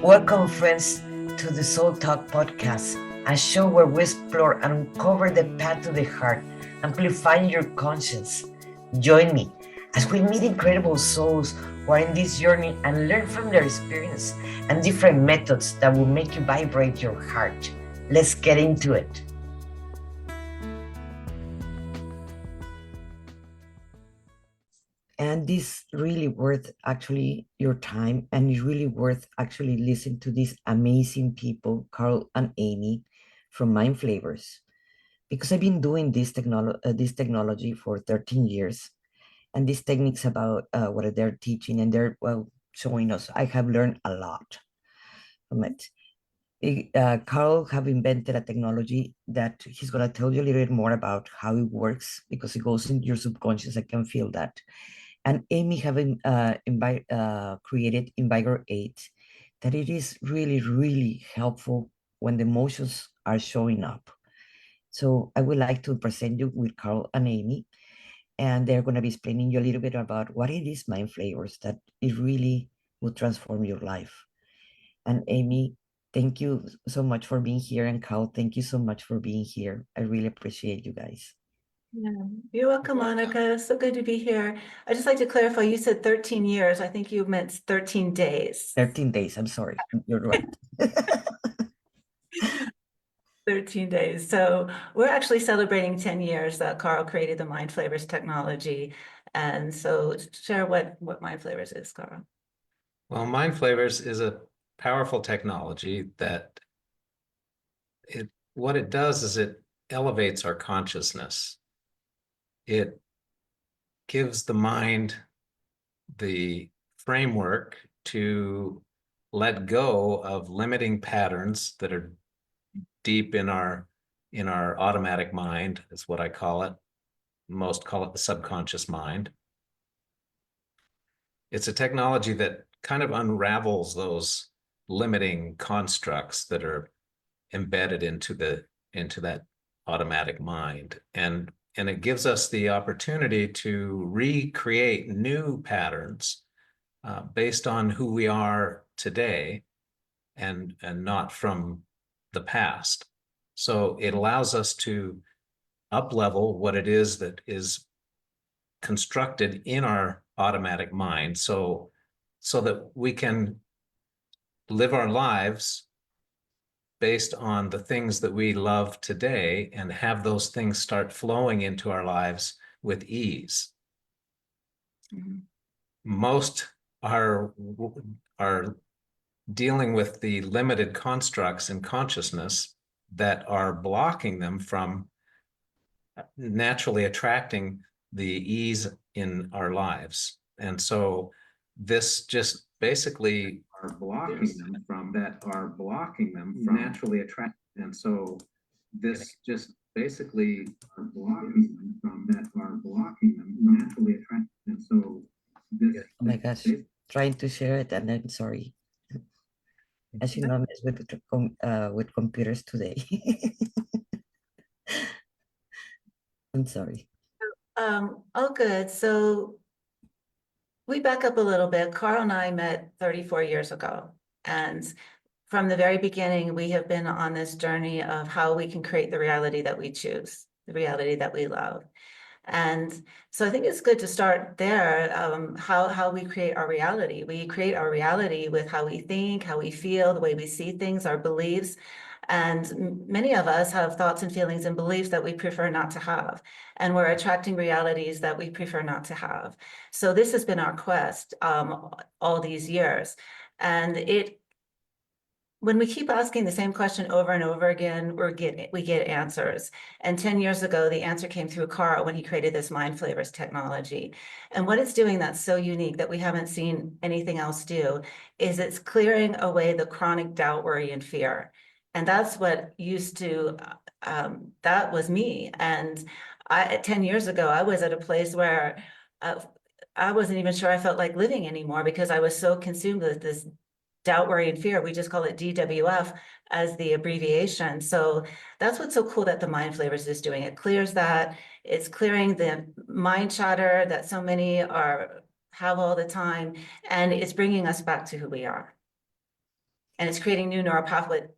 Welcome, friends, to the Soul Talk podcast, a show where we explore and uncover the path to the heart, amplifying your conscience. Join me as we meet incredible souls who are in this journey and learn from their experience and different methods that will make you vibrate your heart. Let's get into it. And this really worth actually your time, and it's really worth actually listening to these amazing people, Carl and Amy from MindFlavors, because I've been doing this technology for 13 years, and these techniques about what they're teaching and they're showing us. I have learned a lot from it. Carl have invented a technology that he's going to tell you a little bit more about how it works, because it goes into your subconscious. I can feel that. And Amy having created Invigor 8, that it is really, really helpful when the emotions are showing up. So I would like to present you with Carl and Amy, and they're going to be explaining you a little bit about what it is MindFlavors, that it really will transform your life. And Amy, thank you so much for being here. And Carl, thank you so much for being here. I really appreciate you guys. Yeah, you're welcome, Monica. So good to be here. I'd just like to clarify, you said 13 years. I think you meant 13 days. 13 days, I'm sorry. You're right. 13 days. So we're actually celebrating 10 years that Carl created the MindFlavors technology. And so share what MindFlavors is, Carl. Well, MindFlavors is a powerful technology that what it does is it elevates our consciousness. It gives the mind the framework to let go of limiting patterns that are deep in our automatic mind, is what I call it. Most call it the subconscious mind. It's a technology that kind of unravels those limiting constructs that are embedded into that automatic mind, and it gives us the opportunity to recreate new patterns based on who we are today, and not from the past. So it allows us to up-level what it is that is constructed in our automatic mind, so that we can live our lives based on the things that we love today and have those things start flowing into our lives with ease. Mm-hmm. Most are dealing with the limited constructs in consciousness that are blocking them from naturally attracting the ease in our lives. And so this just basically are blocking them from naturally attract. And so this just basically are blocking them from naturally attract. And so this, oh my gosh, trying to share it, and I'm sorry. As you know, I'm with computers today. I'm sorry. Oh, good. So we back up a little bit. Carl and I met 34 years ago. And from the very beginning, we have been on this journey of how we can create the reality that we choose, the reality that we love. And so I think it's good to start there, how we create our reality. We create our reality with how we think, how we feel, the way we see things, our beliefs. And many of us have thoughts and feelings and beliefs that we prefer not to have. And we're attracting realities that we prefer not to have. So this has been our quest all these years. And when we keep asking the same question over and over again, we get answers. And 10 years ago, the answer came through Carl when he created this MindFlavors technology. And what it's doing that's so unique that we haven't seen anything else do is it's clearing away the chronic doubt, worry, and fear. And that's what used to, that was me. And 10 years ago, I was at a place where I wasn't even sure I felt like living anymore, because I was so consumed with this doubt, worry, and fear. We just call it DWF as the abbreviation. So that's what's so cool that the MindFlavors is doing. It clears that. It's clearing the mind chatter that so many have all the time, and it's bringing us back to who we are. And it's creating new neural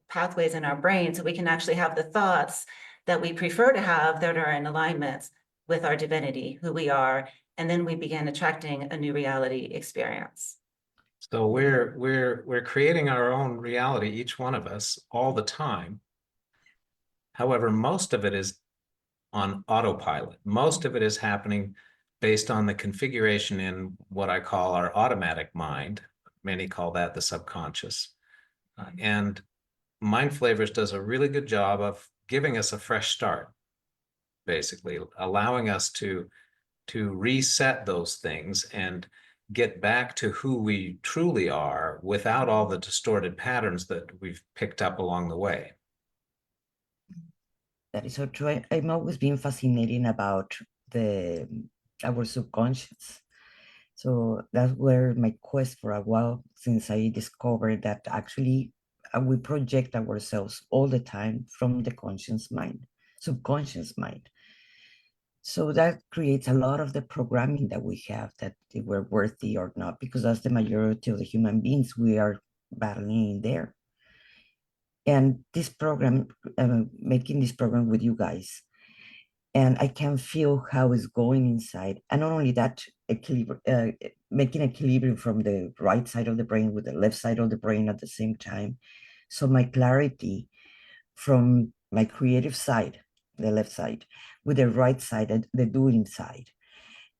pathways in our brain, so we can actually have the thoughts that we prefer to have that are in alignment with our divinity, who we are, and then we begin attracting a new reality experience. So we're creating our own reality, each one of us, all the time. However, most of it is on autopilot. Most of it is happening based on the configuration in what I call our automatic mind. Many call that the subconscious. And MindFlavors does a really good job of giving us a fresh start, basically allowing us to reset those things and get back to who we truly are without all the distorted patterns that we've picked up along the way. That is so true. I'm always been fascinated about our subconscious. So that's where my quest for a while, since I discovered that actually we project ourselves all the time from the subconscious mind. So that creates a lot of the programming that we have, that we're worthy or not, because that's the majority of the human beings we are battling in there. And this program, making this program with you guys, and I can feel how it's going inside. And not only that, making equilibrium from the right side of the brain with the left side of the brain at the same time. So my clarity from my creative side, the left side, with the right side, the doing side.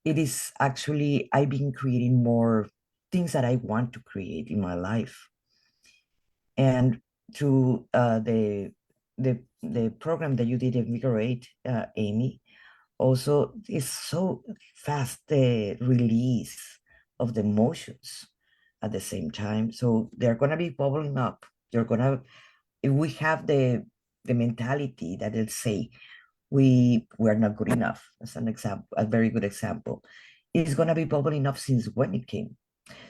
It is actually, I've been creating more things that I want to create in my life. And through the program that you did invigorate, Amy, also is so fast the release of the emotions at the same time. So they're gonna be bubbling up. If we have the mentality that it'll say we're not good enough, as an example, a very good example, it's gonna be bubbling up since when it came.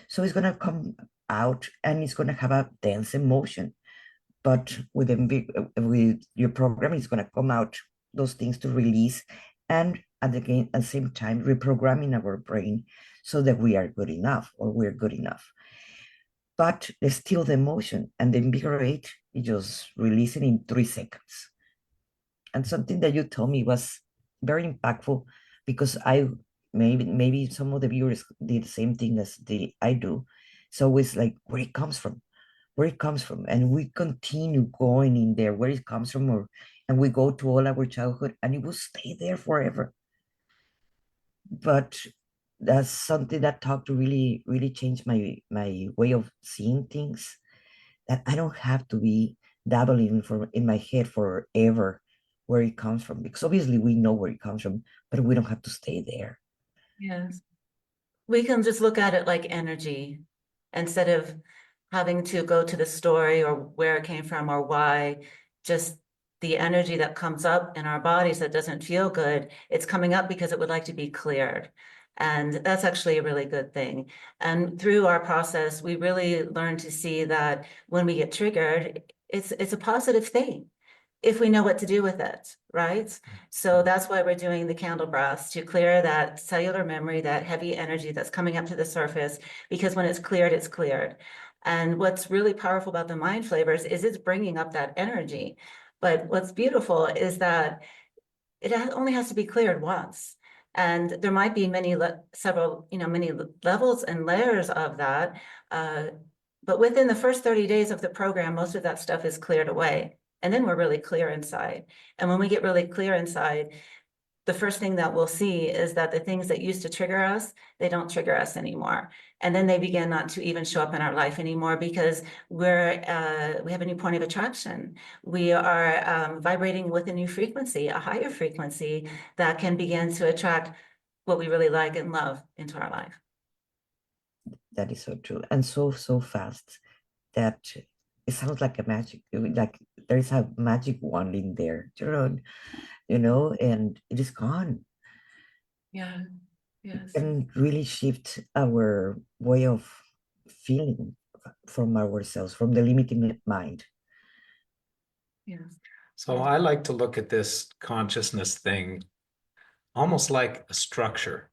So it's gonna come out and it's gonna have a dense emotion. But with your program, it's gonna come out those things to release, and at the same time reprogramming our brain so that we are good enough or we're good enough. But there's still the emotion, and the invigorate is just releasing in 3 seconds. And something that you told me was very impactful, because maybe some of the viewers did the same thing as I do. So it's like where it comes from, and we continue going in there where it comes from, and we go to all our childhood, and it will stay there forever. But that's something that talk to really change my way of seeing things, that I don't have to be dabbling in my head forever where it comes from, because obviously we know where it comes from, but we don't have to stay there. Yes. We can just look at it like energy instead of having to go to the story or where it came from or why. Just the energy that comes up in our bodies that doesn't feel good, it's coming up because it would like to be cleared. And that's actually a really good thing. And through our process, we really learn to see that when we get triggered, it's a positive thing if we know what to do with it, right? So that's why we're doing the candle breaths, to clear that cellular memory, that heavy energy that's coming up to the surface, because when it's cleared, it's cleared. And what's really powerful about the MindFlavors is it's bringing up that energy. But what's beautiful is that it only has to be cleared once. And there might be many levels and layers of that. But within the first 30 days of the program, most of that stuff is cleared away. And then we're really clear inside. And when we get really clear inside, the first thing that we'll see is that the things that used to trigger us, they don't trigger us anymore. And then they begin not to even show up in our life anymore, because we have a new point of attraction. We are vibrating with a new frequency, a higher frequency that can begin to attract what we really like and love into our life. That is so true, and so fast that it sounds like a magic, like there's a magic wand in there, and it is gone. Yeah. Yes. And really shift our way of feeling from ourselves, from the limiting mind. Yes. So I like to look at this consciousness thing almost like a structure,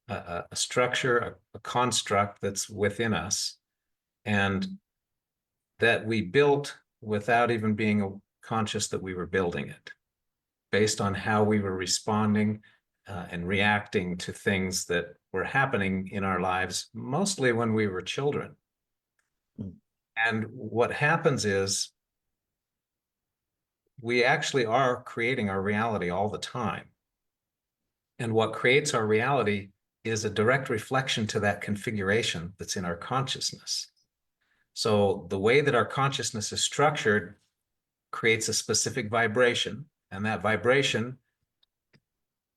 a structure, a construct that's within us. And that we built without even being conscious that we were building it, based on how we were responding and reacting to things that were happening in our lives, mostly when we were children. Mm. And what happens is we actually are creating our reality all the time. And what creates our reality is a direct reflection to that configuration that's in our consciousness. So the way that our consciousness is structured creates a specific vibration, and that vibration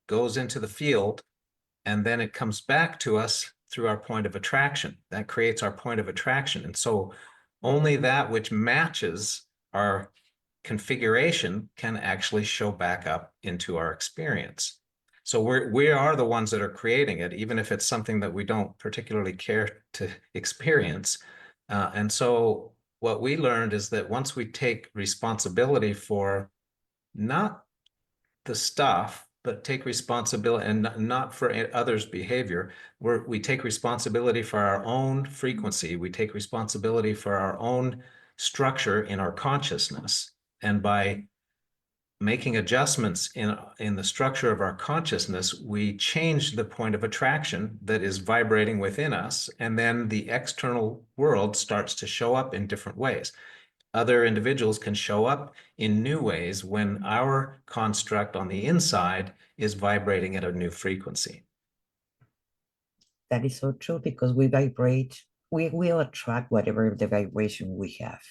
goes into the field, and then it comes back to us through our point of attraction. That creates our point of attraction. And so only that which matches our configuration can actually show back up into our experience. So we are the ones that are creating it, even if it's something that we don't particularly care to experience. And so what we learned is that once we take responsibility for not the stuff, but take responsibility, and not for others' behavior, we take responsibility for our own frequency. We take responsibility for our own structure in our consciousness. And by making adjustments in the structure of our consciousness, we change the point of attraction that is vibrating within us. And then the external world starts to show up in different ways. Other individuals can show up in new ways when our construct on the inside is vibrating at a new frequency. That is so true, because we vibrate, we will attract whatever the vibration we have.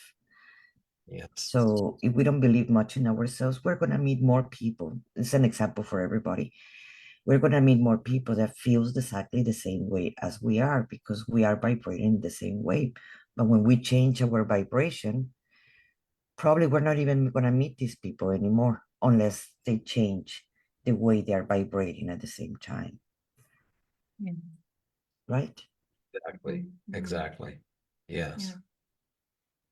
Yes. So if we don't believe much in ourselves, we're going to meet more people. It's an example for everybody. We're going to meet more people that feels exactly the same way as we are, because we are vibrating the same way. But when we change our vibration, probably we're not even going to meet these people anymore unless they change the way they are vibrating at the same time. Yeah. Right? Exactly. Exactly. Yes. Yeah.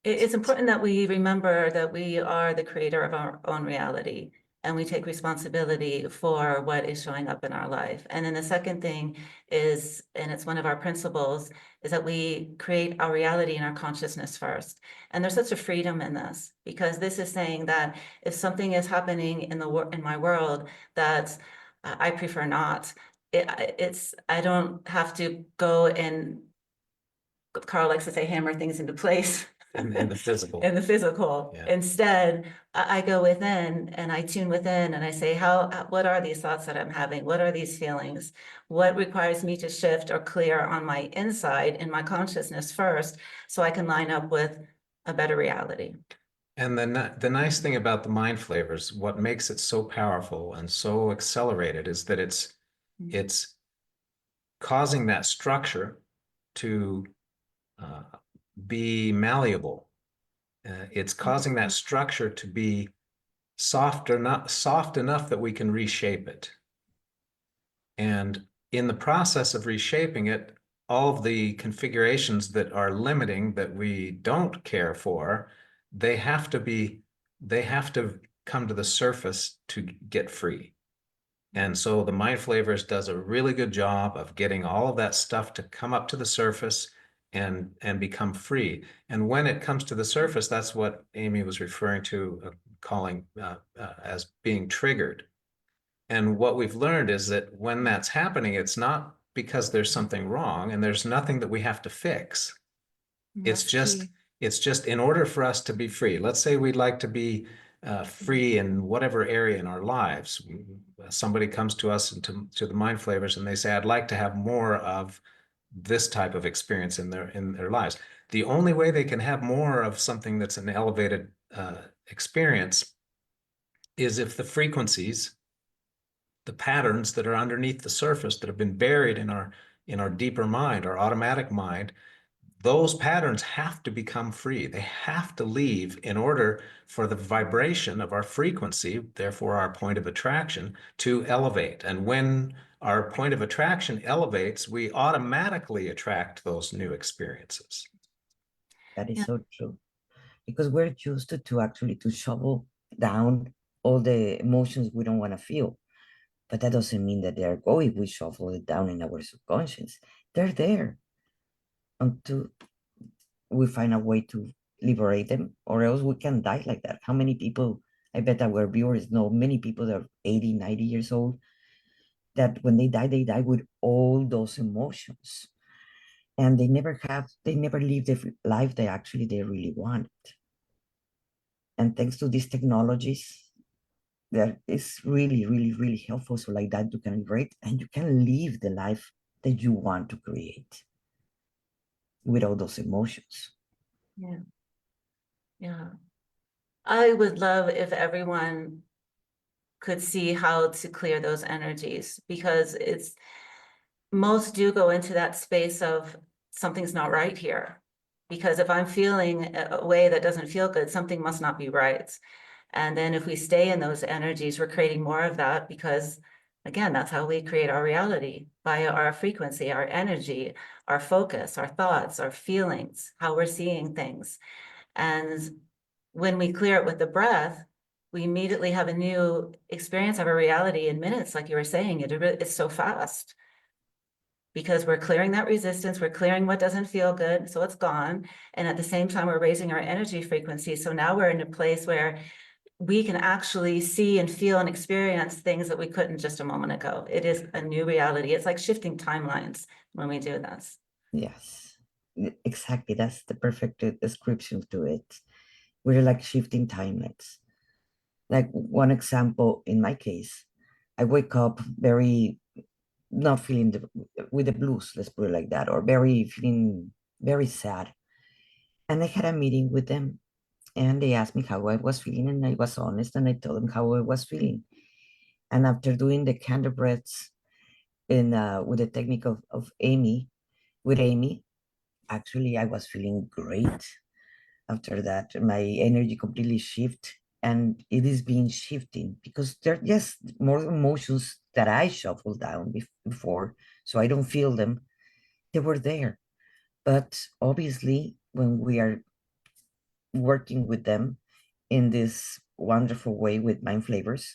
It's important that we remember that we are the creator of our own reality, and we take responsibility for what is showing up in our life. And then the second thing is, and it's one of our principles, is that we create our reality in our consciousness first. And there's such a freedom in this, because this is saying that if something is happening in my world that I prefer not, I don't have to go and, Carl likes to say, hammer things into place. In the physical. In the physical. Yeah. Instead, I go within and I tune within and I say, what are these thoughts that I'm having? What are these feelings? What requires me to shift or clear on my inside in my consciousness first, so I can line up with a better reality? And the nice thing about the MindFlavors, what makes it so powerful and so accelerated, is that it's causing that structure to be malleable. It's causing that structure to be soft enough that we can reshape it. And in the process of reshaping it, all of the configurations that are limiting, that we don't care for, they have to come to the surface to get free. And so the MindFlavors does a really good job of getting all of that stuff to come up to the surface and become free. And when it comes to the surface, that's what Amy was referring to, calling as being triggered. And what we've learned is that when that's happening, it's not because there's something wrong, and there's nothing that we have to fix. It's just in order for us to be free. Let's say we'd like to be free in whatever area in our lives. Somebody comes to us and to the MindFlavors and they say, I'd like to have more of this type of experience in their lives. The only way they can have more of something that's an elevated experience is if the frequencies, the patterns that are underneath the surface, that have been buried in our deeper mind, our automatic mind, those patterns have to become free. They have to leave in order for the vibration of our frequency, therefore our point of attraction, to elevate. And when our point of attraction elevates, we automatically attract those new experiences. That is so true. Because we're used to actually to shovel down all the emotions we don't want to feel. But that doesn't mean that they're going. We shovel it down in our subconscious. They're there until we find a way to liberate them, or else we can die like that. How many people, I bet our viewers know many people that are 80, 90 years old, that when they die with all those emotions. And they never live the life they really want. And thanks to these technologies, that is really, really, really helpful. So like that, you can liberate and you can live the life that you want to create with all those emotions. Yeah. Yeah. I would love if everyone could see how to clear those energies, because most do go into that space of something's not right here. Because if I'm feeling a way that doesn't feel good, something must not be right. And then if we stay in those energies, we're creating more of that, because again, that's how we create our reality, by our frequency, our energy, our focus, our thoughts, our feelings, how we're seeing things. And when we clear it with the breath, we immediately have a new experience of our reality in minutes. Like you were saying, it's so fast, because we're clearing that resistance, we're clearing what doesn't feel good, so it's gone. And at the same time, we're raising our energy frequency. So now we're in a place where we can actually see and feel and experience things that we couldn't just a moment ago. It is a new reality. It's like shifting timelines when we do this. Yes, exactly. That's the perfect description to it. We're like shifting timelines. Like one example, in my case, I wake up very not feeling with the blues, let's put it like that, or very feeling very sad. And I had a meeting with them, and they asked me how I was feeling, and I was honest, and I told them how I was feeling. And after doing the candle breaths in with the technique of Amy, actually I was feeling great. After that, my energy completely shift, and it is being shifting because there are just more emotions that I shuffled down before, so I don't feel them. They were there, but obviously when we are working with them in this wonderful way with MindFlavors,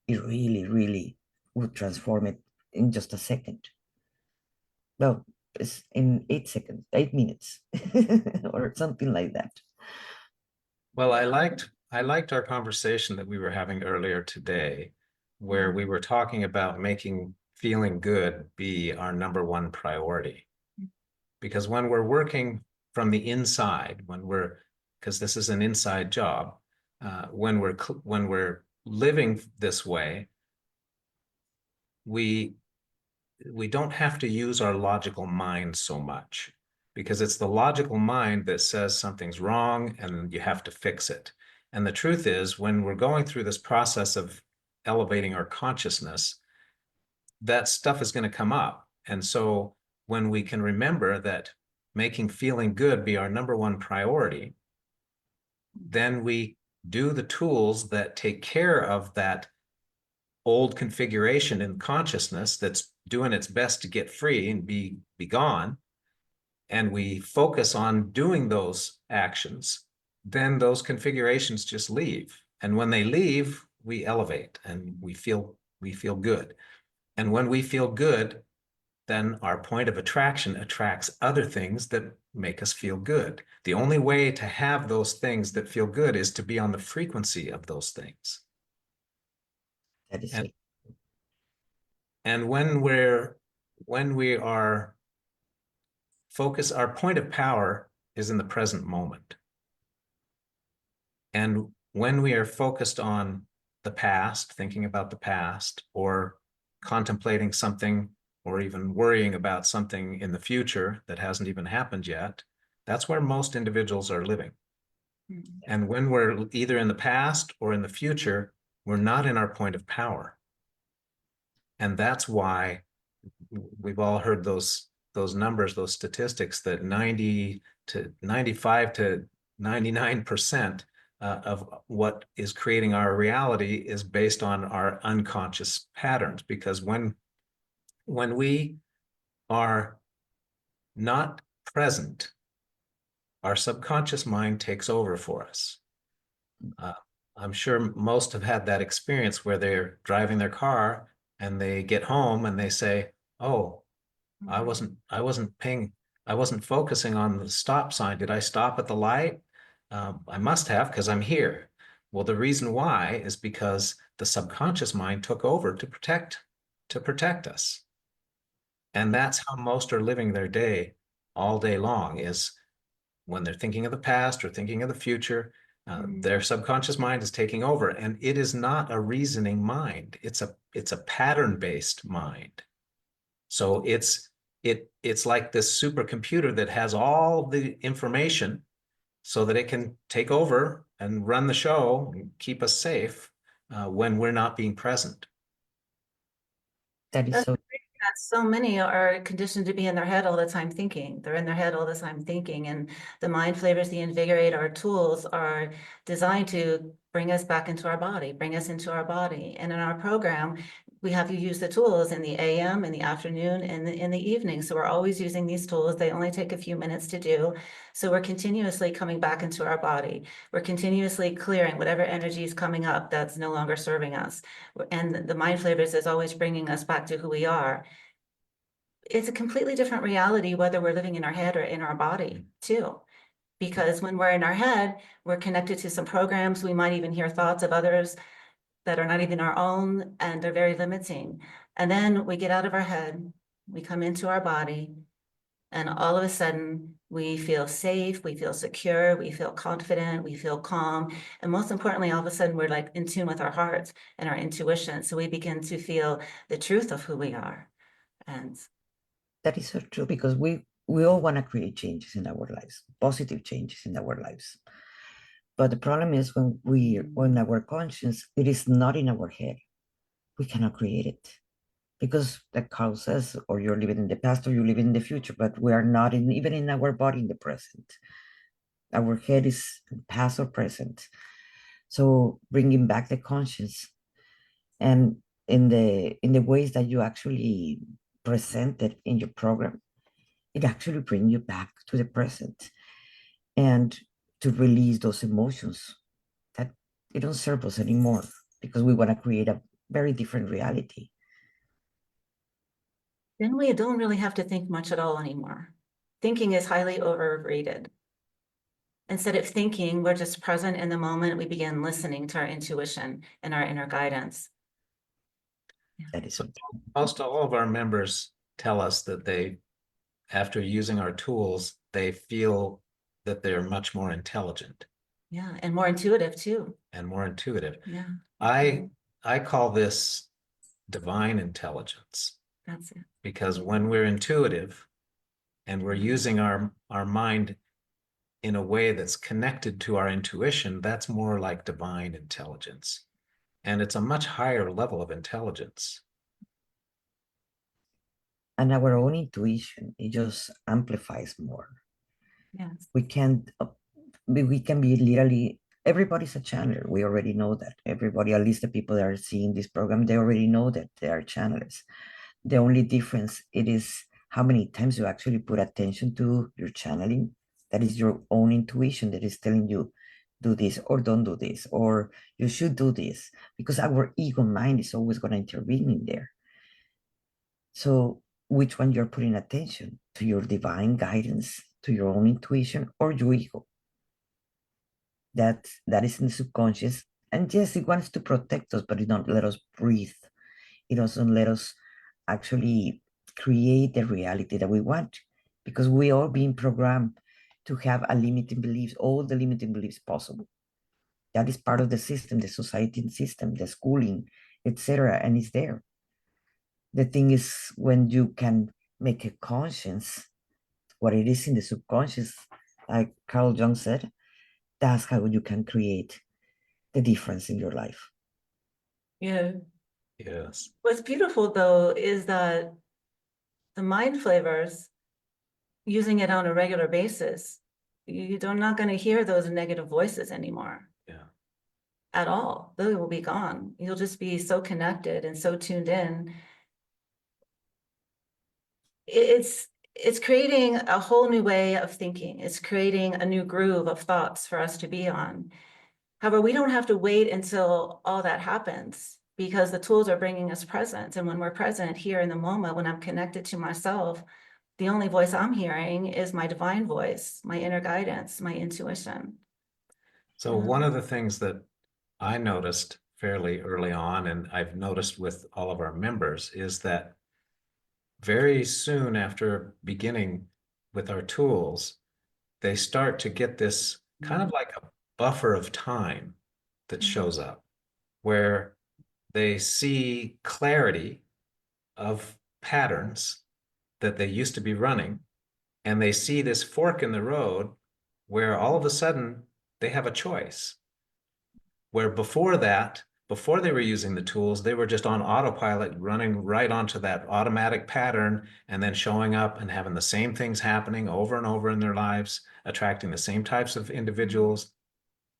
it really, really would transform it in just a second. Well, it's in 8 seconds, 8 minutes, or something like that. Well, I liked our conversation that we were having earlier today, where we were talking about making feeling good be our number one priority. Because when we're working from the inside, because this is an inside job, when we're living this way, we don't have to use our logical mind so much, because it's the logical mind that says something's wrong and you have to fix it. And the truth is, when we're going through this process of elevating our consciousness, that stuff is going to come up. And so when we can remember that making feeling good be our number one priority, then we do the tools that take care of that old configuration in consciousness that's doing its best to get free and be gone, and we focus on doing those actions, then those configurations just leave. And when they leave, we elevate and we feel good. And when we feel good, then our point of attraction attracts other things that make us feel good. The only way to have those things that feel good is to be on the frequency of those things. That is And, it. and when we are focused, our point of power is in the present moment. And when we are focused on the past, thinking about the past, or contemplating something, or even worrying about something in the future that hasn't even happened yet, that's where most individuals are living. Mm-hmm. And when we're either in the past or in the future, we're not in our point of power. And that's why we've all heard those numbers, those statistics, that 90 to 95 to 99% of what is creating our reality is based on our unconscious patterns. Because when we are not present, our subconscious mind takes over for us. I'm sure most have had that experience where they're driving their car and they get home and they say, "Oh, I wasn't focusing on the stop sign. Did I stop at the light? I must have because I'm here. Well, the reason why is because the subconscious mind took over to protect us. And that's how most are living their day all day long, is when they're thinking of the past or thinking of the future, their subconscious mind is taking over, and it is not a reasoning mind. It's a pattern-based mind. So it's like this supercomputer that has all the information so that it can take over and run the show and keep us safe when we're not being present. That is That's so. that so many are conditioned to be in their head all the time thinking. They're in their head all the time thinking. And the MindFlavors, the Invigorate, our tools are designed to bring us back into our body, bring us into our body. And in our program, we have you use the tools in the AM, in the afternoon, and in the evening. So we're always using these tools. They only take a few minutes to do. So we're continuously coming back into our body. We're continuously clearing whatever energy is coming up that's no longer serving us. And the MindFlavors is always bringing us back to who we are. It's a completely different reality, whether we're living in our head or in our body too. Because when we're in our head, we're connected to some programs. We might even hear thoughts of others that are not even our own, and they're very limiting. And then we get out of our head, we come into our body, and all of a sudden we feel safe, we feel secure, we feel confident, we feel calm. And most importantly, all of a sudden we're like in tune with our hearts and our intuition. So we begin to feel the truth of who we are. And That is so true, because we all want to create changes in our lives, positive changes in our lives. But the problem is when our conscience, it is not in our head, we cannot create it. Because like Carl says, or you're living in the past or you live in the future, but we are not even in our body in the present. Our head is past or present. So bringing back the conscience, and in the ways that you actually presented in your program, it actually brings you back to the present, and to release those emotions that they don't serve us anymore, because we want to create a very different reality. then we don't really have to think much at all anymore. Thinking is highly overrated. Instead of thinking, we're just present in the moment. We begin listening to our intuition and our inner guidance. That is So so true. most all of our members tell us that after using our tools, they feel that they're much more intelligent Yeah, and more intuitive too. and more intuitive. Yeah, I call this divine intelligence, that's it. because when we're intuitive and we're using our mind in a way that's connected to our intuition, that's more like divine intelligence. And it's a much higher level of intelligence. And our own intuition, it just amplifies more. Yes. We can't, we can be literally, everybody's a channeler. We already know that. Everybody, at least the people that are seeing this program, they already know that they are channelers. The only difference, it is how many times you actually put attention to your channeling. That is your own intuition that is telling you, do this or don't do this, or you should do this, because our ego mind is always going to intervene in there. So which one you're putting attention to, your divine guidance, to your own intuition, or your ego? That is in the subconscious. And yes, it wants to protect us, but it don't let us breathe. It doesn't let us actually create the reality that we want, because we are being programmed to have a limiting beliefs, all the limiting beliefs possible. That is part of the system, the society system, the schooling, etc. And it's there. The thing is, when you can make a conscience what it is in the subconscious, like Carl Jung said, that's how you can create the difference in your life. Yeah. Yes. What's beautiful though is that the MindFlavors, using it on a regular basis, you're not going to hear those negative voices anymore. Yeah. At all. They will be gone. You'll just be so connected and so tuned in. It's creating a whole new way of thinking. It's creating a new groove of thoughts for us to be on. However, we don't have to wait until all that happens, because the tools are bringing us present. And when we're present here in the moment, when I'm connected to myself, the only voice I'm hearing is my divine voice, my inner guidance, my intuition. So one of the things that I noticed fairly early on, and I've noticed with all of our members, is that very soon after beginning with our tools, they start to get this kind of like a buffer of time that shows up where they see clarity of patterns that they used to be running, and they see this fork in the road where all of a sudden they have a choice. Where before that, before they were using the tools, they were just on autopilot, running right onto that automatic pattern and then showing up and having the same things happening over and over in their lives, attracting the same types of individuals,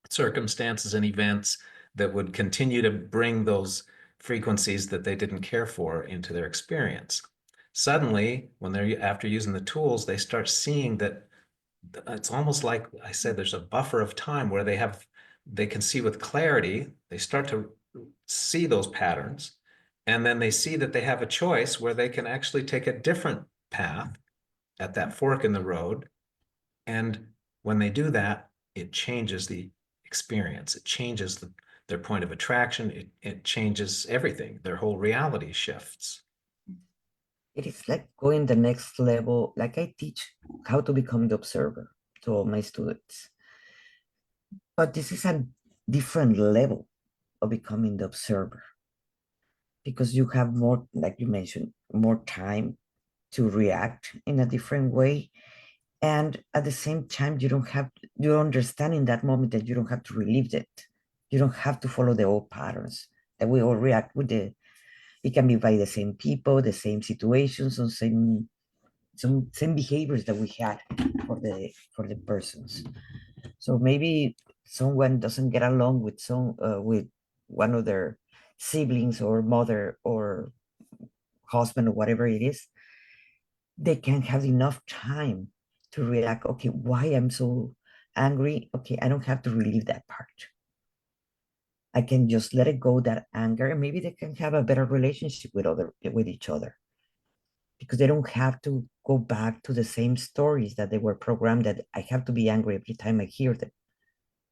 circumstances, and events that would continue to bring those frequencies that they didn't care for into their experience. Suddenly, when they're after using the tools, they start seeing that it's almost like I said, there's a buffer of time where they can see with clarity, they start to see those patterns, and then they see that they have a choice where they can actually take a different path at that fork in the road. And when they do that, it changes the experience. It changes their point of attraction. It changes everything. Their whole reality shifts. It is like going the next level. Like I teach how to become the observer to all my students. But this is a different level of becoming the observer because you have more, like you mentioned, more time to react in a different way. And at the same time, you understand in that moment that you don't have to relive it. You don't have to follow the old patterns that we all react with. It can be by the same people, the same situations, or some same behaviors that we had for the persons. So maybe someone doesn't get along with one of their siblings or mother or husband or whatever it is. They can have enough time to react. Okay, why I'm so angry? Okay, I don't have to relive that part. I can just let it go, that anger, and maybe they can have a better relationship with each other because they don't have to go back to the same stories that they were programmed that I have to be angry every time I hear them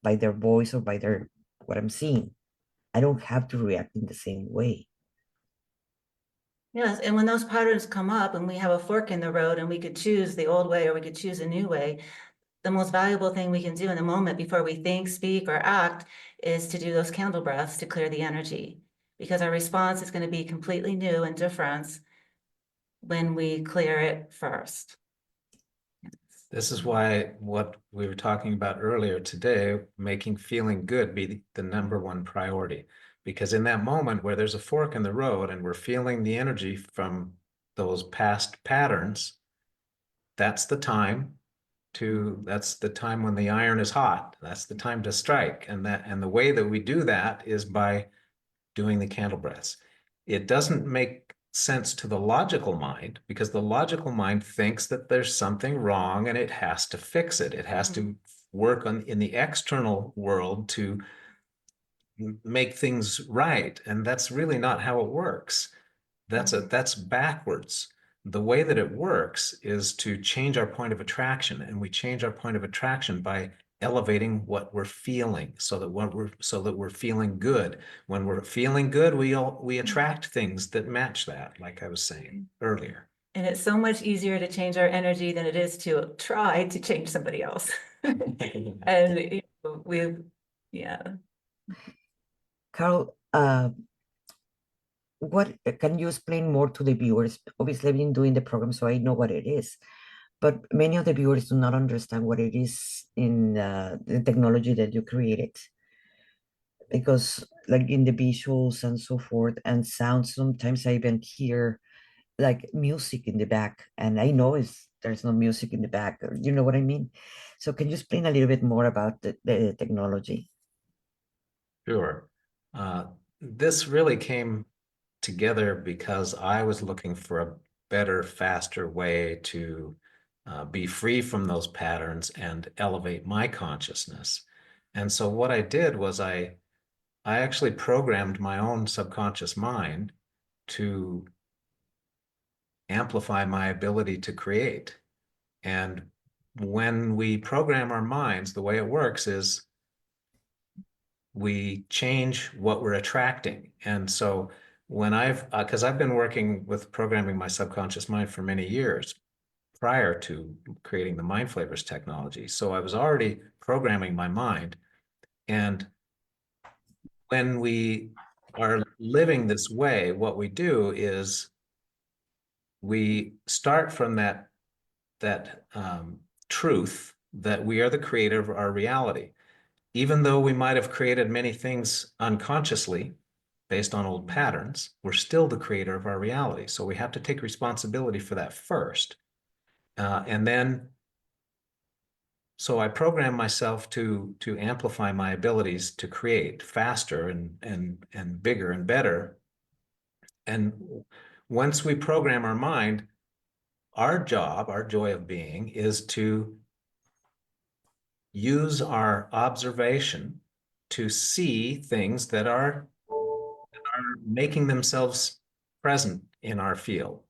by their voice or by their what I'm seeing. I don't have to react in the same way. Yes, and when those patterns come up and we have a fork in the road and we could choose the old way or we could choose a new way, the most valuable thing we can do in the moment before we think, speak, or act is to do those candle breaths to clear the energy. Because our response is going to be completely new and different when we clear it first. This is why what we were talking about earlier today, making feeling good be the number one priority. Because in that moment where there's a fork in the road and we're feeling the energy from those past patterns, that's the time when the iron is hot. That's the time to strike. And the way that we do that is by doing the candle breaths. It doesn't make sense to the logical mind because the logical mind thinks that there's something wrong and it has to fix it. It has to work in the external world to make things right. And that's really not how it works. That's backwards. The way that it works is to change our point of attraction, and we change our point of attraction by elevating what we're feeling so that we're feeling good. When we're feeling good, we attract things that match that, like I was saying earlier. And it's so much easier to change our energy than it is to try to change somebody else. And yeah. Carl, what can you explain more to the viewers? Obviously, I've been doing the program, so I know what it is. But many of the viewers do not understand what it is in the technology that you created. Because, like in the visuals and so forth, and sounds, sometimes I even hear like music in the back, and I know there's no music in the back, or you know what I mean? So, can you explain a little bit more about the technology? Sure. This really came together because I was looking for a better, faster way to be free from those patterns and elevate my consciousness. And so what I did was I actually programmed my own subconscious mind to amplify my ability to create. And when we program our minds, the way it works is we change what we're attracting. And so when because I've been working with programming my subconscious mind for many years prior to creating the MindFlavors technology. So I was already programming my mind. And when we are living this way, what we do is we start from that truth that we are the creator of our reality. Even though we might have created many things unconsciously based on old patterns, we're still the creator of our reality. So we have to take responsibility for that first. And then, so I program myself to amplify my abilities to create faster and bigger and better. And once we program our mind, our job, our joy of being, is to use our observation to see things that are making themselves present in our field.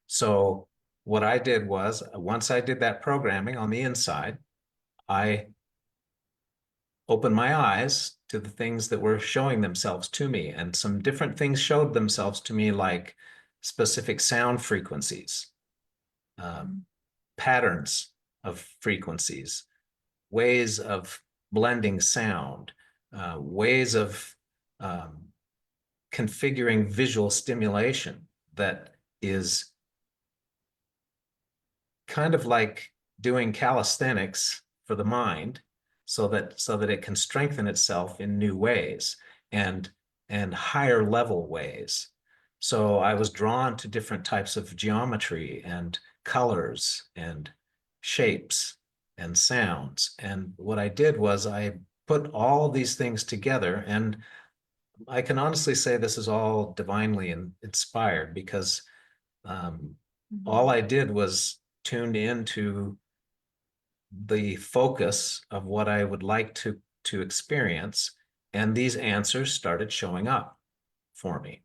So what I did was, once I did that programming on the inside, I opened my eyes to the things that were showing themselves to me. And some different things showed themselves to me, like specific sound frequencies, patterns of frequencies, ways of blending sound, ways of configuring visual stimulation that is kind of like doing calisthenics for the mind, so that it can strengthen itself in new ways and higher level ways. So I was drawn to different types of geometry and colors and shapes and sounds. And what I did was I put all these things together, and I can honestly say this is all divinely inspired, because all I did was tuned into the focus of what I would like to experience, and these answers started showing up for me.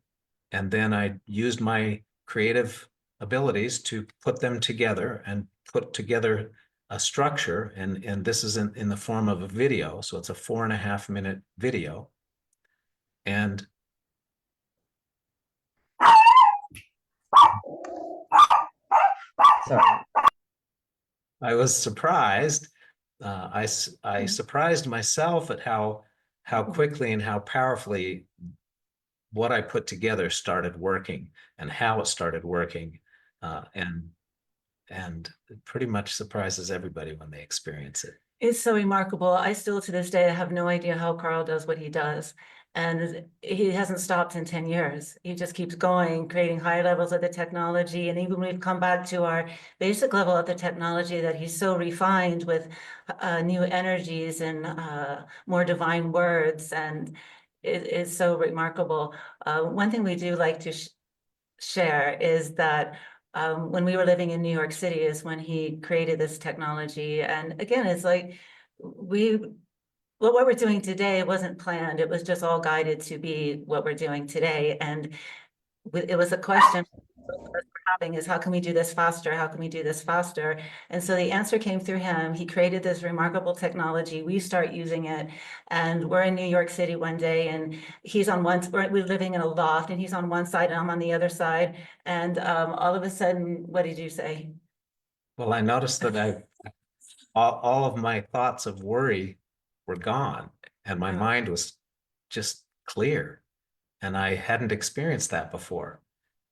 And then I used my creative abilities to put them together and put together a structure. And this is in the form of a video. So it's a 4.5-minute video. And Sorry. I was surprised. I surprised myself at how quickly and how powerfully what I put together started working, and how it started working, and it pretty much surprises everybody when they experience it. It's so remarkable. I still to this day have no idea how Carl does what he does. And he hasn't stopped in 10 years. He just keeps going, creating higher levels of the technology. And even we've come back to our basic level of the technology, that he's so refined with new energies and more divine words. And it is so remarkable. One thing we do like to share is that when we were living in New York City is when he created this technology. And again, it's like what we're doing today wasn't planned. It was just all guided to be what we're doing today. And it was a question we're having is, how can we do this faster? How can we do this faster? And so the answer came through him. He created this remarkable technology. We start using it, and we're in New York City one day, and he's on we're living in a loft, and he's on one side and I'm on the other side. And all of a sudden, what did you say? Well, I noticed that all of my thoughts of worry were gone, and my mind was just clear, and I hadn't experienced that before.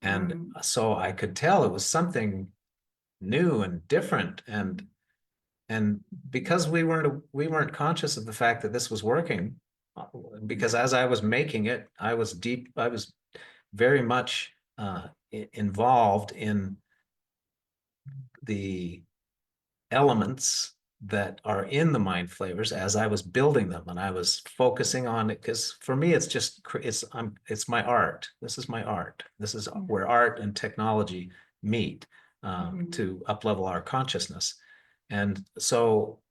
And so I could tell it was something new and different, and because we weren't conscious of the fact that this was working, because as I was making it, I was very much involved in the elements that are in the MindFlavors as I was building them, and I was focusing on it, because for me it's my art. This is my art. This is where art and technology meet to up-level our consciousness. And so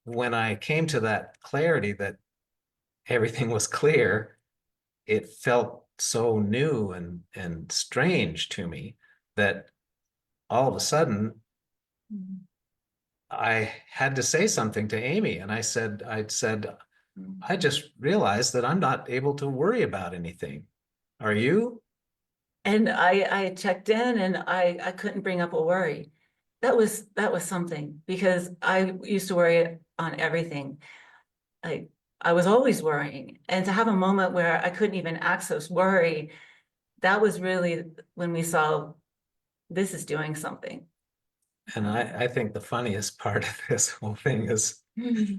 when I came to that clarity that everything was clear, it felt so new and strange to me that all of a sudden I had to say something to Amy. And I said, I just realized that I'm not able to worry about anything. Are you? And I checked in and I couldn't bring up a worry. That was something, because I used to worry on everything. I was always worrying, and to have a moment where I couldn't even access worry, that was really when we saw this is doing something. And I think the funniest part of this whole thing is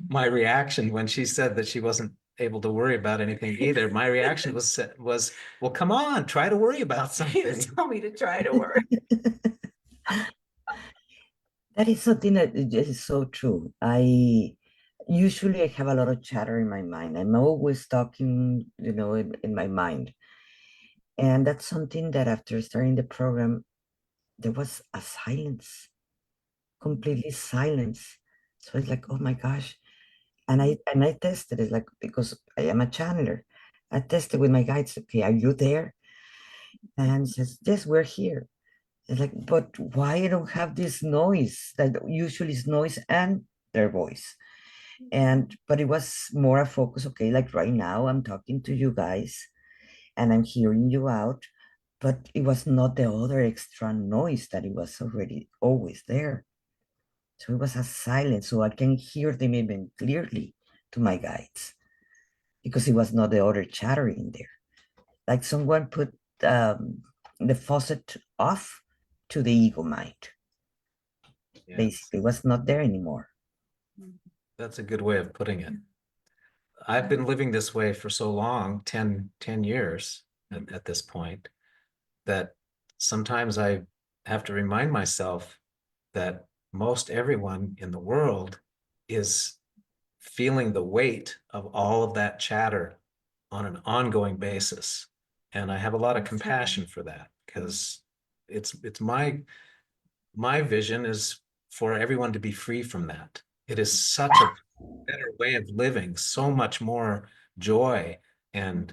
my reaction when she said that she wasn't able to worry about anything either. My reaction was, well, come on, try to worry about He something. just told me to try to worry. That is something that is so true. Usually I have a lot of chatter in my mind. I'm always talking, in my mind. And that's something that after starting the program, there was a silence, completely silence. So it's like, oh my gosh. And I tested it, like, because I am a channeler. I tested with my guides, okay, are you there? And says, yes, we're here. It's like, but why I don't have this noise that usually is noise and their voice? But it was more a focus, okay, like right now I'm talking to you guys and I'm hearing you out, but it was not the other extra noise that it was already always there. So it was a silence, so I can hear them even clearly to my guides because it was not the other chatter in there. Like someone put the faucet off to the ego mind. Yes, Basically, it was not there anymore. that's a good way of putting it. I've been living this way for so long, 10 years at this point, that sometimes I have to remind myself that most everyone in the world is feeling the weight of all of that chatter on an ongoing basis. And I have a lot of compassion for that, because it's my vision is for everyone to be free from that. It is such a better way of living, so much more joy and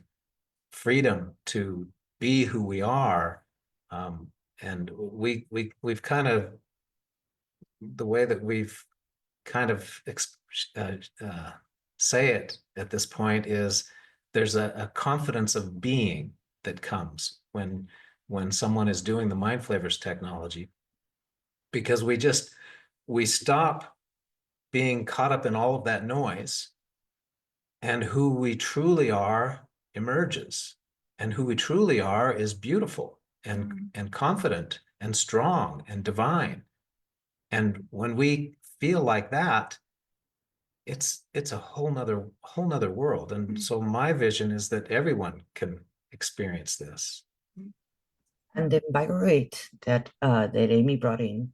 freedom to be who we are. And we've kind of, the way that we've kind of say it at this point is there's a confidence of being that comes when someone is doing the MindFlavors technology, because we stop being caught up in all of that noise, and who we truly are emerges, and who we truly are is beautiful and confident and strong and divine. And when we feel like that, it's a whole nother world. And so my vision is that everyone can experience this. And the environment that Amy brought in,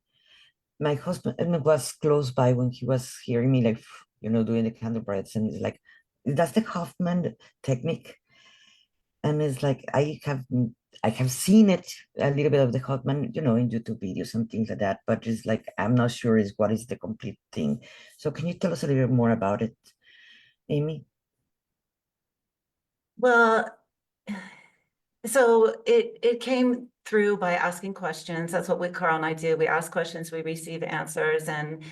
my husband was close by when he was hearing me, like, doing the candle breaths, and he's like, that's the Hoffman technique. And it's like I have seen it a little bit of the Hoffman, in YouTube videos and things like that, but it's like I'm not sure is what is the complete thing. So can you tell us a little bit more about it, Amy? Well, so it came through by asking questions. That's what Carl and I do. We ask questions, we receive answers. And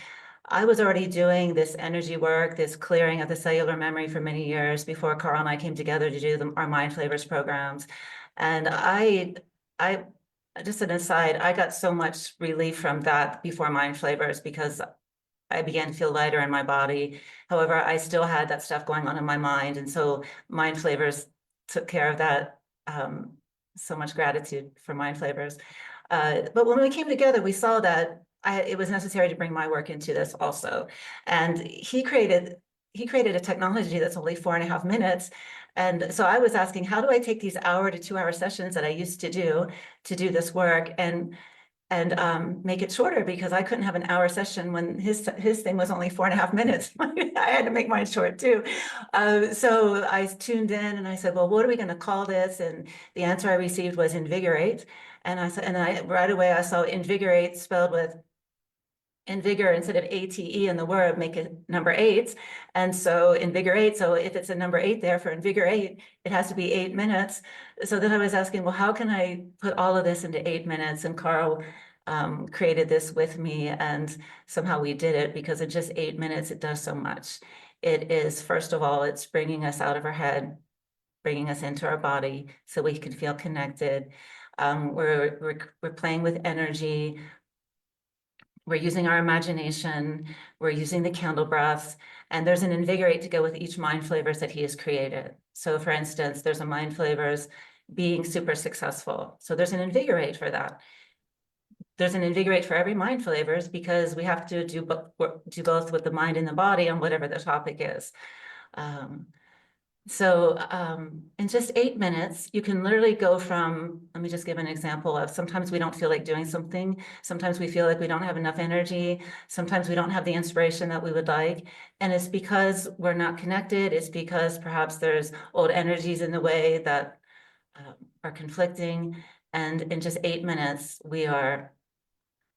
I was already doing this energy work, this clearing of the cellular memory for many years before Carl and I came together to do our MindFlavors programs. And I just an aside, I got so much relief from that before MindFlavors, because I began to feel lighter in my body. However, I still had that stuff going on in my mind. And so MindFlavors took care of that. So much gratitude for MindFlavors. But when we came together, we saw that it was necessary to bring my work into this also. And he created a technology that's only 4.5 minutes. And so I was asking, how do I take these 1 to 2 hour sessions that I used to do this work and make it shorter, because I couldn't have an hour session when his thing was only 4.5 minutes. I had to make mine short too. So I tuned in and I said, well, what are we going to call this? And the answer I received was invigorate. And I right away I saw invigorate spelled with invigor instead of ATE in the word, make it number 8. And so invigorate. So if it's a number 8 there for invigorate, it has to be 8 minutes. So then I was asking, well, how can I put all of this into 8 minutes? And Carl created this with me, and somehow we did it, because in just 8 minutes, it does so much. It is, first of all, it's bringing us out of our head, bringing us into our body so we can feel connected. We're playing with energy. We're using our imagination. We're using the candle breaths. And there's an invigorate to go with each mind flavors that he has created. So for instance, there's a mind flavors being super successful. So there's an invigorate for that. There's an invigorate for every mind flavors because we have to do both with the mind and the body on whatever the topic is. So in just 8 minutes, you can literally go from, let me just give an example of sometimes we don't feel like doing something. Sometimes we feel like we don't have enough energy. Sometimes we don't have the inspiration that we would like. And it's because we're not connected. It's because perhaps there's old energies in the way that are conflicting. And in just 8 minutes, we are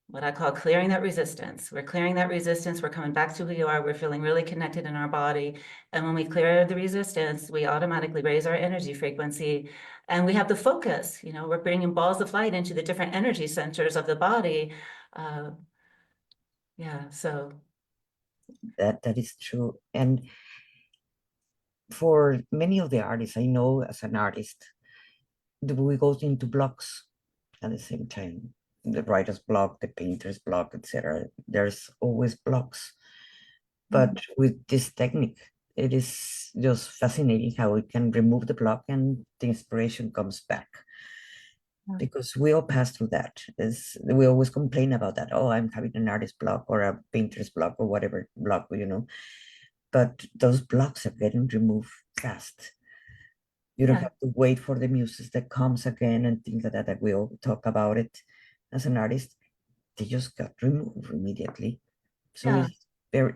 what I call clearing that resistance. We're clearing that resistance. We're coming back to who you are. We're feeling really connected in our body. And when we clear the resistance, we automatically raise our energy frequency and we have the focus. You know, we're bringing balls of light into the different energy centers of the body. Yeah, so. That is true. And for many of the artists I know as an artist, we go into blocks at the same time. The writer's block, the painter's block, etc. There's always blocks. But with this technique, it is just fascinating how we can remove the block and the inspiration comes back. Because we all pass through that. We always complain about that. Oh, I'm having an artist block or a painter's block or whatever block, you know. But those blocks are getting removed fast. You don't have to wait for the muses that comes again and things like that, that we all talk about it as an artist. They just got removed immediately. So it's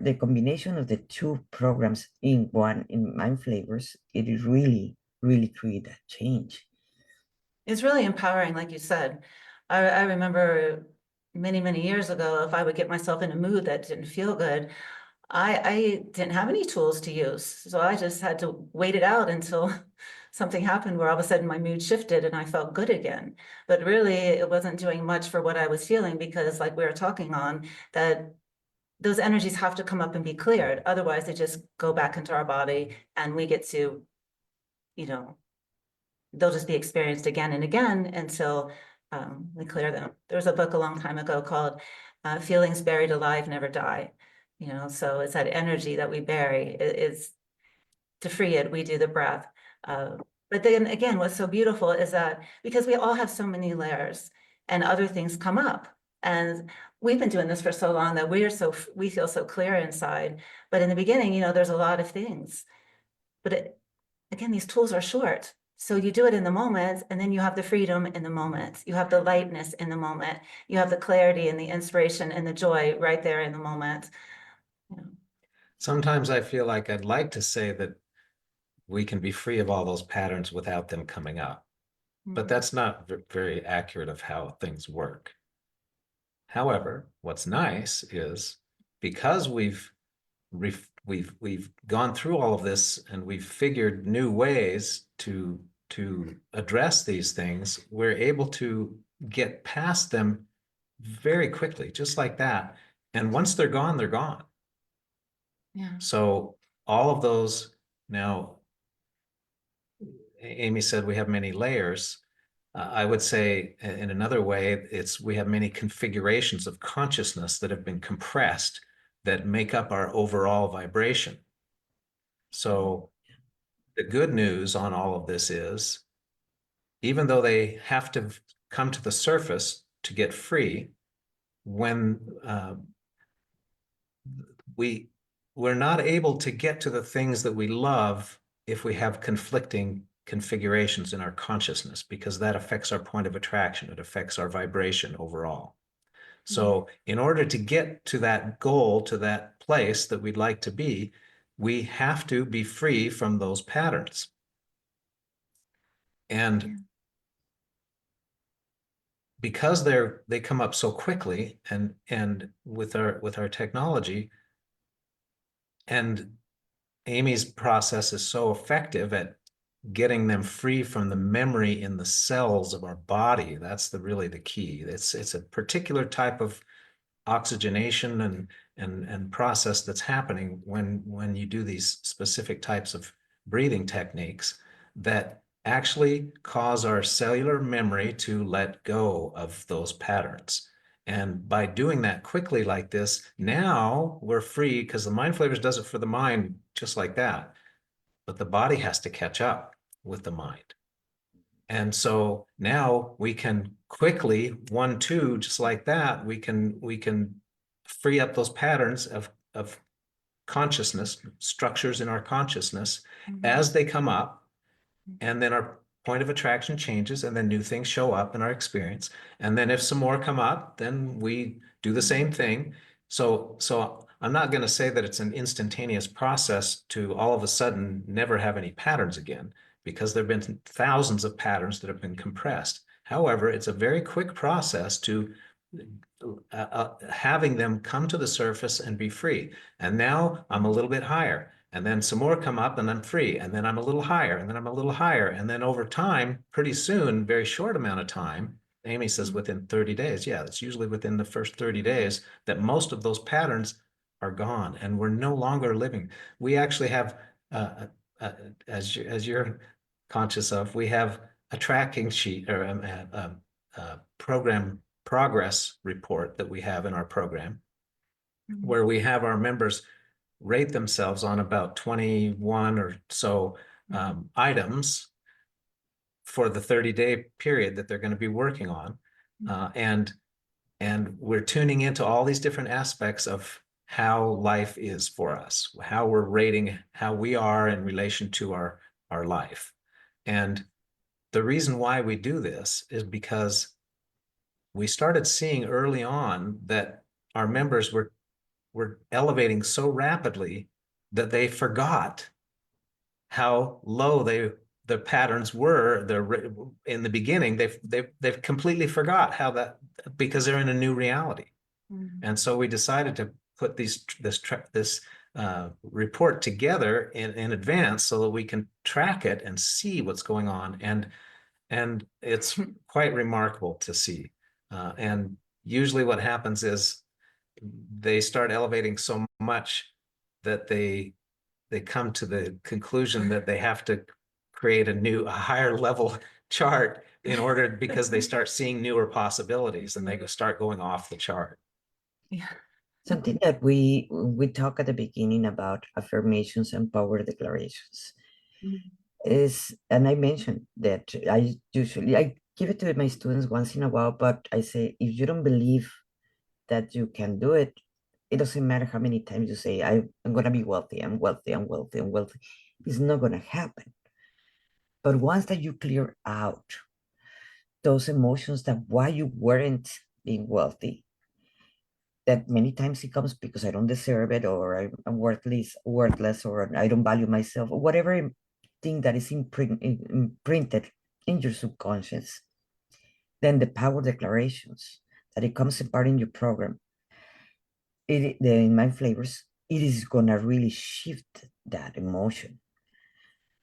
the combination of the two programs in one, in MindFlavors, it is really, really create that change. It's really empowering, like you said. I remember many, many years ago, if I would get myself in a mood that didn't feel good, I didn't have any tools to use. So I just had to wait it out until something happened where all of a sudden my mood shifted and I felt good again. But really, it wasn't doing much for what I was feeling because, like we were talking on, that those energies have to come up and be cleared. Otherwise, they just go back into our body and we get to, you know, they'll just be experienced again and again until we clear them. There was a book a long time ago called Feelings Buried Alive Never Die. You know, so it's that energy that we bury. It's to free it, we do the breath. But then again, what's so beautiful is that because we all have so many layers and other things come up. And we've been doing this for so long that we feel so clear inside. But in the beginning, you know, there's a lot of things. But again, these tools are short. So you do it in the moment, and then you have the freedom in the moment. You have the lightness in the moment. You have the clarity and the inspiration and the joy right there in the moment. Yeah. Sometimes I feel like I'd like to say that we can be free of all those patterns without them coming up. But that's not very accurate of how things work. However, what's nice is because we've gone through all of this and we've figured new ways to address these things, we're able to get past them very quickly, just like that. And once they're gone, they're gone. Yeah. So all of those, now, Amy said we have many layers. I would say in another way, we have many configurations of consciousness that have been compressed that make up our overall vibration. So the good news on all of this is, even though they have to come to the surface to get free, when we're not able to get to the things that we love if we have conflicting configurations in our consciousness, because that affects our point of attraction. It affects our vibration overall. So in order to get to that goal, to that place that we'd like to be, we have to be free from those patterns. And because they come up so quickly and with our technology, and Amy's process is so effective at getting them free from the memory in the cells of our body. That's really the key. It's a particular type of oxygenation and process that's happening when you do these specific types of breathing techniques that actually cause our cellular memory to let go of those patterns. And by doing that quickly like this, now we're free, because the MindFlavors does it for the mind just like that. But the body has to catch up with the mind. And so now we can quickly, 1, 2, just like that, we can free up those patterns of consciousness, structures in our consciousness as they come up, and then our point of attraction changes, and then new things show up in our experience. And then if some more come up, then we do the same thing. So I'm not going to say that it's an instantaneous process to all of a sudden never have any patterns again, because there have been thousands of patterns that have been compressed. However, it's a very quick process to having them come to the surface and be free. And now I'm a little bit higher, and then some more come up and I'm free, and then I'm a little higher, and then I'm a little higher. And then over time, pretty soon, very short amount of time, Amy says within 30 days. Yeah, it's usually within the first 30 days that most of those patterns are gone, and we're no longer living. We actually have, as you're conscious of, we have a tracking sheet or a program progress report that we have in our program, where we have our members rate themselves on about 21 or so items for the 30-day period that they're going to be working on. And we're tuning into all these different aspects of how life is for us, how we're rating how we are in relation to our life. And the reason why we do this is because we started seeing early on that our members were elevating so rapidly that they forgot how low the patterns were. In the beginning, they've completely forgot how that, because they're in a new reality. And so we decided to put this report together in advance so that we can track it and see what's going on. And it's quite remarkable to see. And usually what happens is they start elevating so much that they come to the conclusion that they have to create a higher level chart in order, because they start seeing newer possibilities and they start going off the chart. Yeah. Something that we talk at the beginning about affirmations and power declarations is, and I mentioned that I give it to my students once in a while, but I say, if you don't believe that you can do it, it doesn't matter how many times you say, I'm going to be wealthy, I'm wealthy, I'm wealthy, I'm wealthy. It's not going to happen. But once that you clear out those emotions that why you weren't being wealthy, that many times it comes because I don't deserve it, or I'm worthless, or I don't value myself, or whatever thing that is imprinted in your subconscious. Then the power declarations that it comes apart in your program, in MindFlavors, it is gonna really shift that emotion.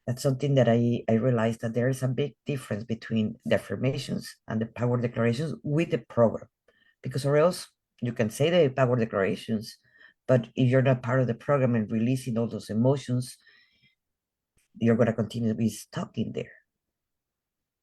That's something that I realized, that there is a big difference between the affirmations and the power declarations with the program, because or else you can say the power declarations, but if you're not part of the program and releasing all those emotions, you're going to continue to be stuck in there.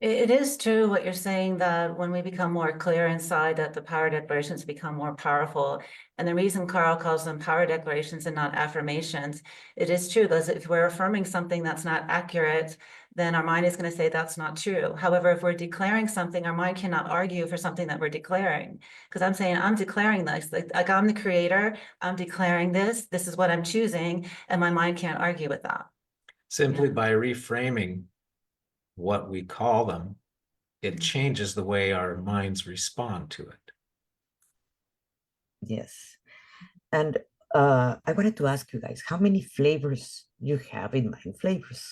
It is true what you're saying, that when we become more clear inside, that the power declarations become more powerful. And the reason Carl calls them power declarations and not affirmations, it is true, because if we're affirming something that's not accurate, then our mind is going to say that's not true. However, if we're declaring something, our mind cannot argue for something that we're declaring. Because I'm saying, I'm declaring this, like I'm the creator, I'm declaring this is what I'm choosing, and my mind can't argue with that. Simply by reframing what we call them, it changes the way our minds respond to it. Yes. And I wanted to ask you guys, how many flavors you have in MindFlavors?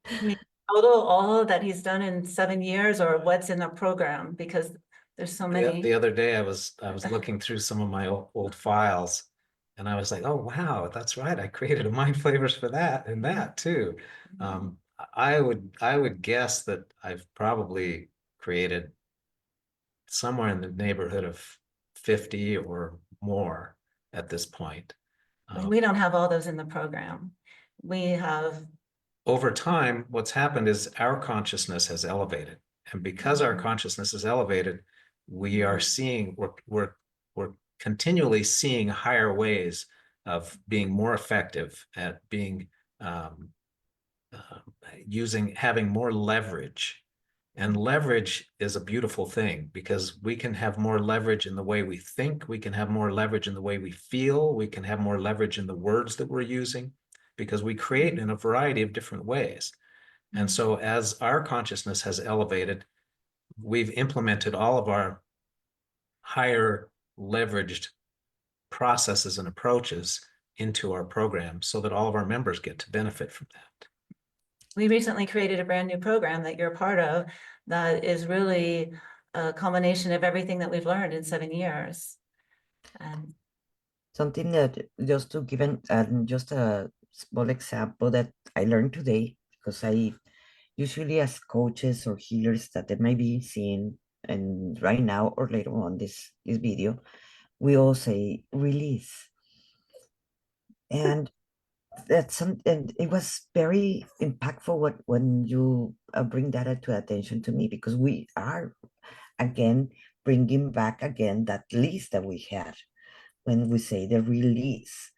I mean, total, all that he's done in 7 years, or what's in the program, because there's so many. The other day I was looking through some of my old files, and I was like, oh wow, that's right, I created a MindFlavors for that and that too. I would guess that I've probably created somewhere in the neighborhood of 50 or more at this point. We don't have all those in the program. We have, Over time, what's happened is our consciousness has elevated. And because our consciousness is elevated, we are seeing, we're continually seeing higher ways of being more effective at being, having more leverage. And leverage is a beautiful thing because we can have more leverage in the way we think, we can have more leverage in the way we feel, we can have more leverage in the words that we're using, because we create in a variety of different ways. And so as our consciousness has elevated, we've implemented all of our higher leveraged processes and approaches into our program so that all of our members get to benefit from that. we recently created a brand new program that you're a part of that is really a culmination of everything that we've learned in 7 years. And Something that, just to give just a small example that I learned today, because I usually as coaches or healers that they may be seeing, and right now or later on this video, we all say release. And and it was very impactful when you bring that to attention to me, because we are again bringing back again that list that we had when we say the release.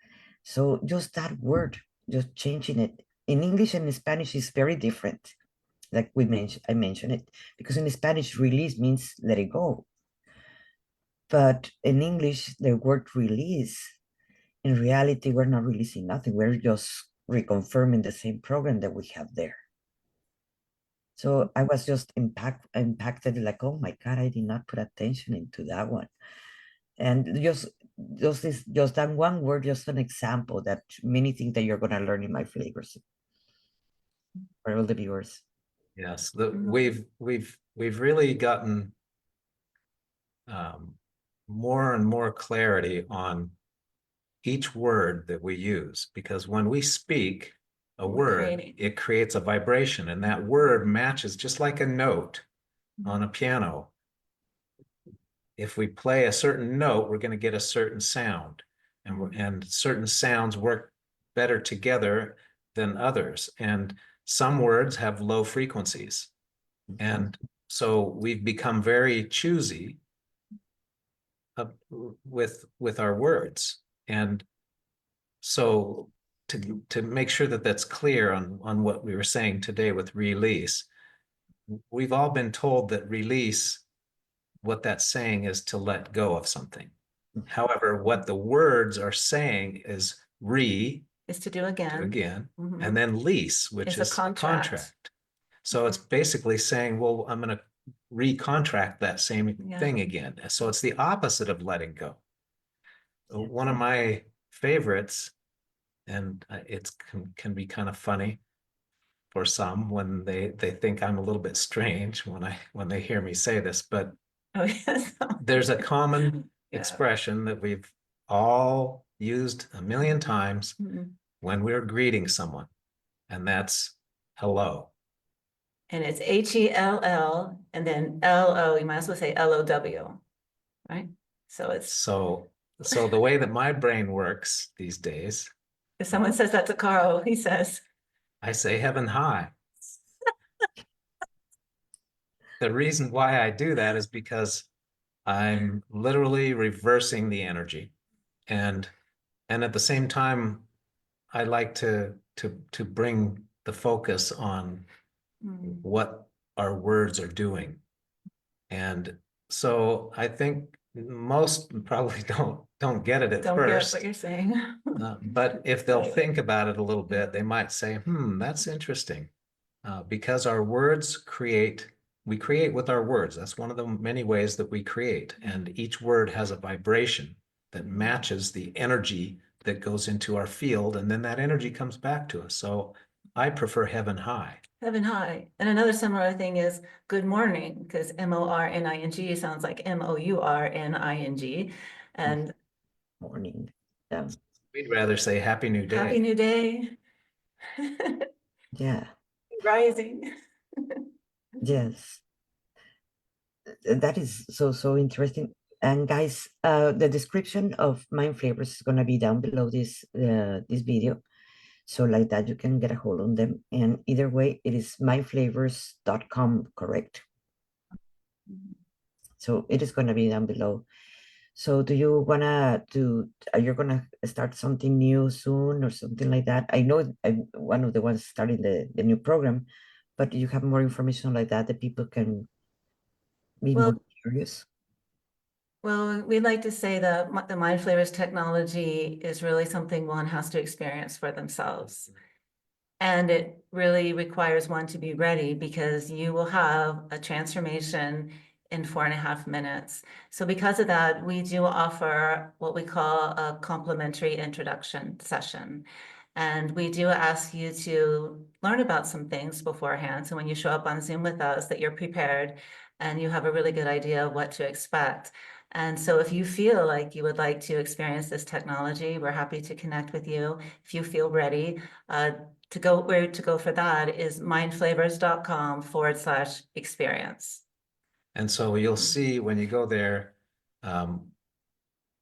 So just that word, just changing it in English and in Spanish is very different. Like I mentioned it, because in Spanish release means let it go, but in English the word release, in reality, we're not releasing nothing. We're just reconfirming the same program that we have there. So I was just impacted, like, oh my God, I did not put attention into that one. And just that one word, just an example that many things that you're gonna learn in my flavors for all the viewers. Yes, we've really gotten more and more clarity on each word that we use, because when we speak a word, it creates a vibration, and that word matches just like a note on a piano. If we play a certain note, we're going to get a certain sound, and certain sounds work better together than others. And some words have low frequencies. And so we've become very choosy with our words. And so to make sure that that's clear on what we were saying today with release, we've all been told that release, what that's saying is to let go of something. However, what the words are saying is is to do again. And then lease, which is a contract. So it's basically saying, well, I'm going to recontract that same thing again. So it's the opposite of letting go. One of my favorites, and it can be kind of funny for some when they think I'm a little bit strange when they hear me say this, but there's a common expression that we've all used a million times when we're greeting someone, and that's hello. And it's HELL and then LO. You might as well say LOW, right? So it's so the way that my brain works these days, if someone says that to Carl, he says, I say heaven high. The reason why I do that is because I'm literally reversing the energy, and at the same time, I like to bring the focus on what our words are doing. And so I think most probably don't get it at first. Don't get what you're saying. But if they'll think about it a little bit, they might say, that's interesting. Because our words we create with our words. That's one of the many ways that we create. And each word has a vibration that matches the energy that goes into our field, and then that energy comes back to us. So I prefer heaven high. Heaven high. And another similar thing is good morning, because MORNING sounds like MOURNING. And morning. Yeah. We'd rather say happy new day. Happy new day. Yeah. Rising. Yes. that is so interesting. And guys, the description of MindFlavors is gonna be down below this video. So like that, you can get a hold on them. And either way, it is mindflavors.com, correct? So it is gonna be down below. So do you wanna are you gonna start something new soon or something like that? I know I'm one of the ones starting the new program, but do you have more information like that people can be more Well, curious? well, we like to say that the MindFlavors technology is really something one has to experience for themselves. And it really requires one to be ready because you will have a transformation in 4.5 minutes. So because of that, we do offer what we call a complimentary introduction session. And we do ask you to learn about some things beforehand. So when you show up on Zoom with us, that you're prepared and you have a really good idea of what to expect. And so if you feel like you would like to experience this technology, we're happy to connect with you. If you feel ready, where to go for that is mindflavors.com/experience. And so you'll see when you go there, um,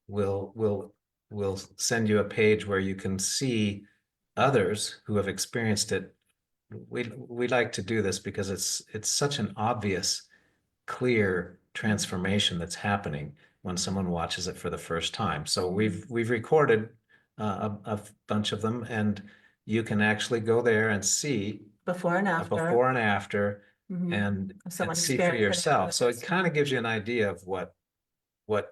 we'll send you a page where you can see others who have experienced it. We like to do this because it's such an obvious, clear transformation that's happening when someone watches it for the first time. So we've recorded a bunch of them, and you can actually go there and see Before and a after. before and after, Mhm. and Someone see for experiencing it for yourself. the So it first time. kind of gives you an idea of what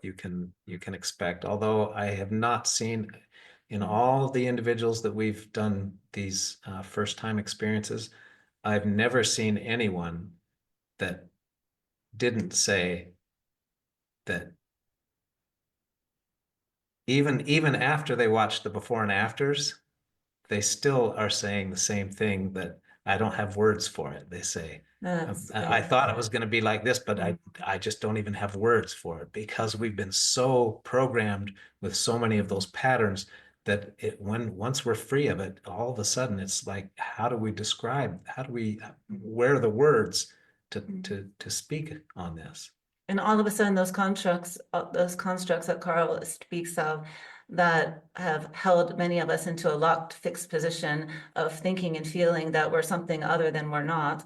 you can expect. Although I have not seen in all the individuals that we've done these first time experiences, I've never seen anyone that didn't say that even after they watch the before and afters, they still are saying the same thing, that I don't have words for it. They say, That's I good. thought it was going to be like this, but I just don't even have words for it, because we've been so programmed with so many of those patterns that once we're free of it, all of a sudden it's like, how do we where are the words to speak on this? And all of a sudden, those constructs that Carl speaks of, that have held many of us into a locked, fixed position of thinking and feeling that we're something other than we're not,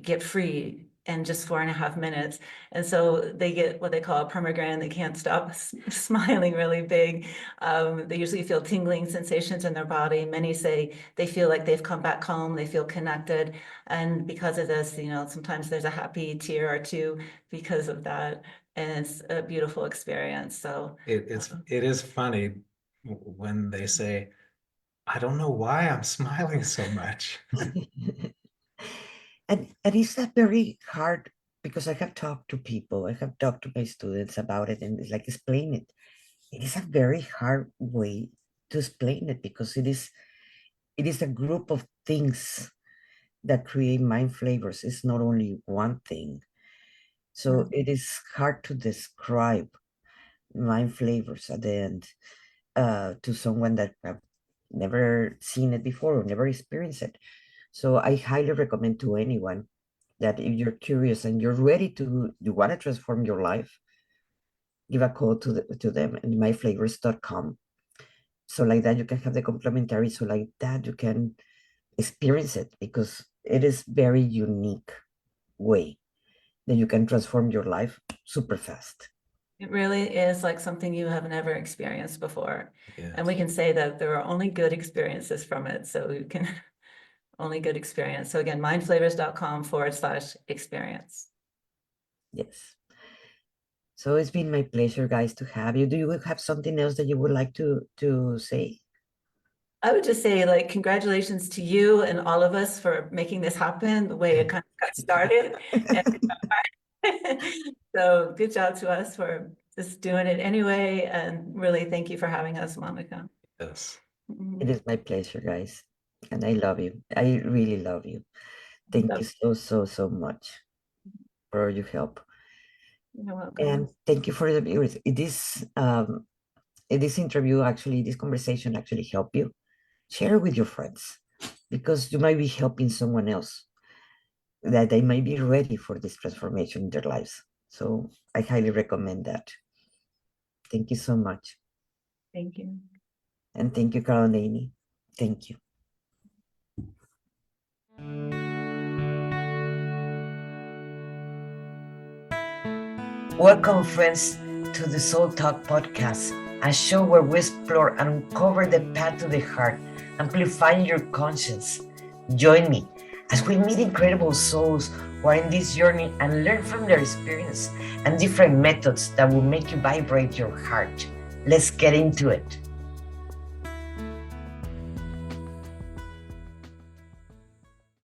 get free in just 4.5 minutes. And so they get what they call a permagran. They can't stop smiling really big. They usually feel tingling sensations in their body. Many say they feel like they've come back home. They feel connected. And because of this, sometimes there's a happy tear or two because of that. And it's a beautiful experience. So It is funny when they say, I don't know why I'm smiling so much. And it's that very hard, because I have talked to people, I have talked to my students about it, and it's like, explain it. It is a very hard way to explain it, because it is a group of things that create mind flavors. It's not only one thing. So it is hard to describe mind flavors at the end to someone that have never seen it before or never experienced it. So I highly recommend to anyone that if you're curious and you're ready you want to transform your life, give a call to them at myflavors.com. So like that you can have the complimentary. So like that you can experience it, because it is very unique way that you can transform your life super fast. it really is like something you have never experienced before. Yes. And we can say that there are only good experiences from it. So you can only good experience. So again, mindflavors.com/experience. Yes. So it's been my pleasure, guys, to have you. Do you have something else that you would like to say? I would just say, like, congratulations to you and all of us for making this happen the way it kind of got started. And, so good job to us for just doing it anyway. And really thank you for having us, Monica. Yes. It is my pleasure, guys. And I love you. I really love you. Thank you so much for your help. You're welcome. And thank you for the viewers. This interview, actually, this conversation actually help you. Share with your friends, because you might be helping someone else. that they might be ready for this transformation in their lives. So I highly recommend that. Thank you so much. Thank you. And thank you, Carol and Amy. Thank you. Welcome, friends, to the Soul Talk podcast, a show where we explore and uncover the path to the heart, amplifying your conscience. Join me as we meet incredible souls who are in this journey and learn from their experience and different methods that will make you vibrate your heart. Let's get into it.